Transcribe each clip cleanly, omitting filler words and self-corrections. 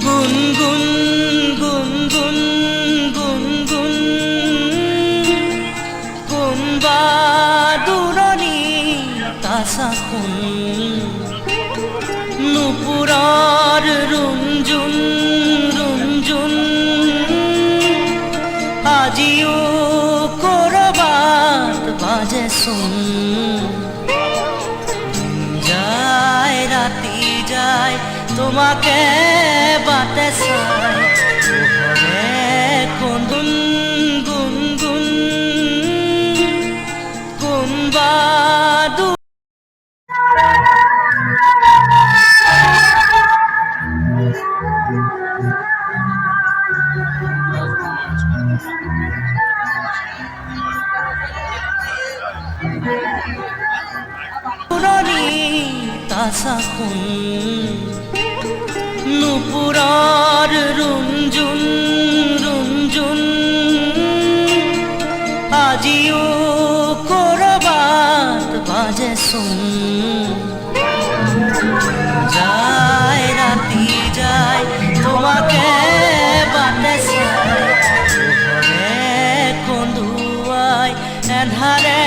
গুনগুন গুনগুন গুনগুন কোন বাদুরনি তাসাখুন নুপুরার রুঞ্জুন রুঞ্জুন আজিও করবাত বাজে শুন যায় রাতি যায় তোমাকে বাতে চাই কোন গুনগুন কোন বাদু তাসাখুন নুপুরার রুঞ্জুন রুঞ্জুন আজিও করবাত বাজে শুন যায় রাতি যায় তোমাকে বাতে চাই কন্দুয়াই এন্ধারে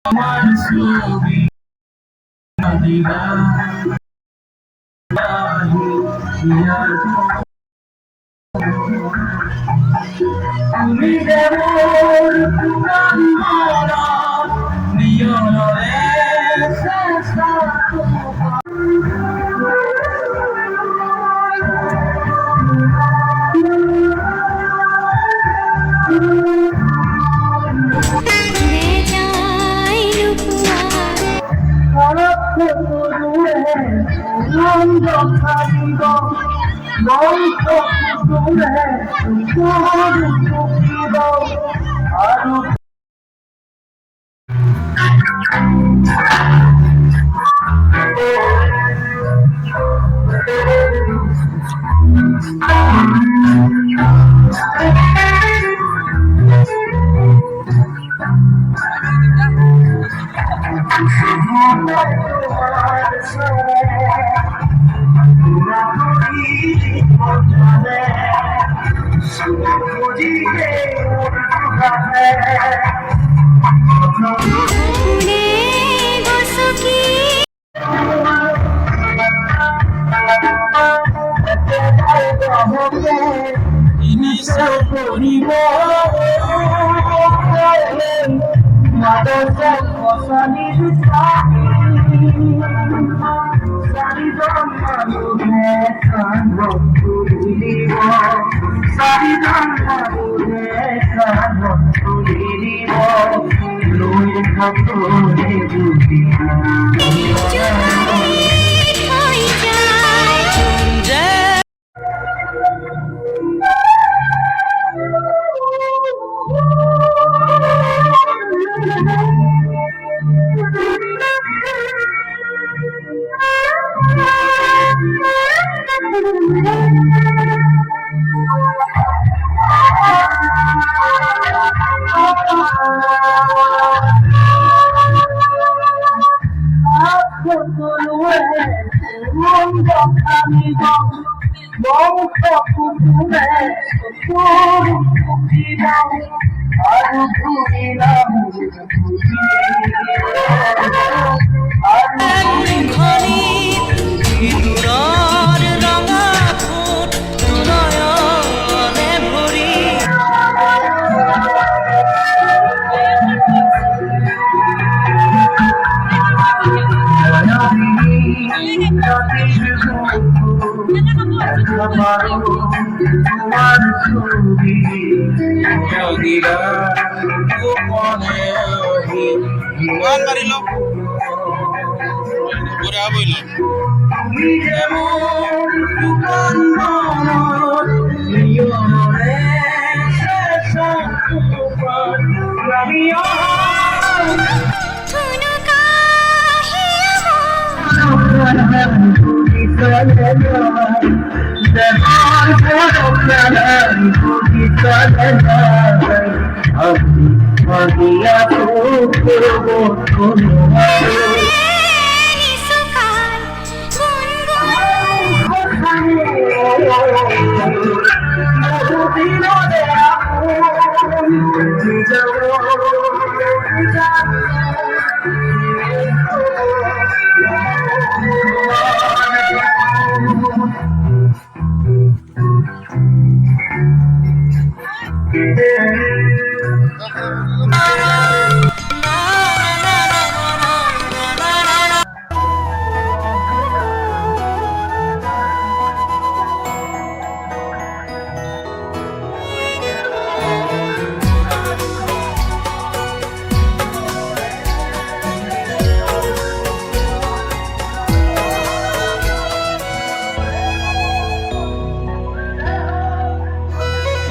আমার ছবি দিবা তুমি দেবর পুরাণ মরা নিয়রে শেষা আর করিব মাদক কসানির সারিদন মানুষে কান্দ তুলিব সারিদন মানুষে কান্দ তুলিব লই ভক্তরে বুঝি তোমার ছবি দিবা মনে গান মারিল পুরা বইল তুমি যেমন পুরাণ মরণ নিয়রে শেষা তোমার আমিও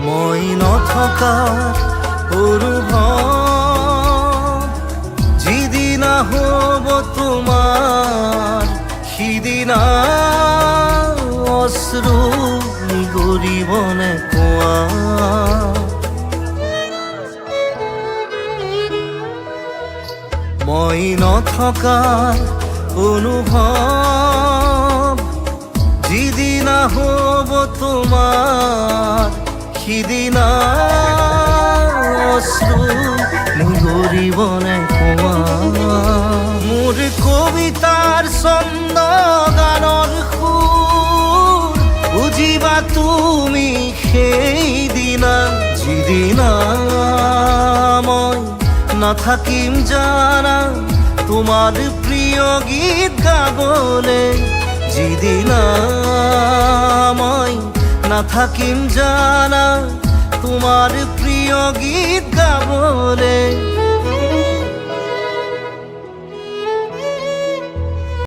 মই নথকাৰ অনুভৱ যিদিনা হ'ব তোমাৰ সিদিনা অশ্ৰু গৰিবনে কোৱা মই নথকাৰ অনুভৱ হব তোমার সিদিনা অশ্রু নিগৰিবনে কোৱা মোৰ কবিতাৰ ছন্দ গানৰ সুৰ বুজিবা তুমি সেইদিনা যিদিনা মই নাথাকিম জানা তোমার প্রিয় গীত গাবলে যিদিনা মই নাথাকিম জানা তোমার প্রিয় গীত গাবলে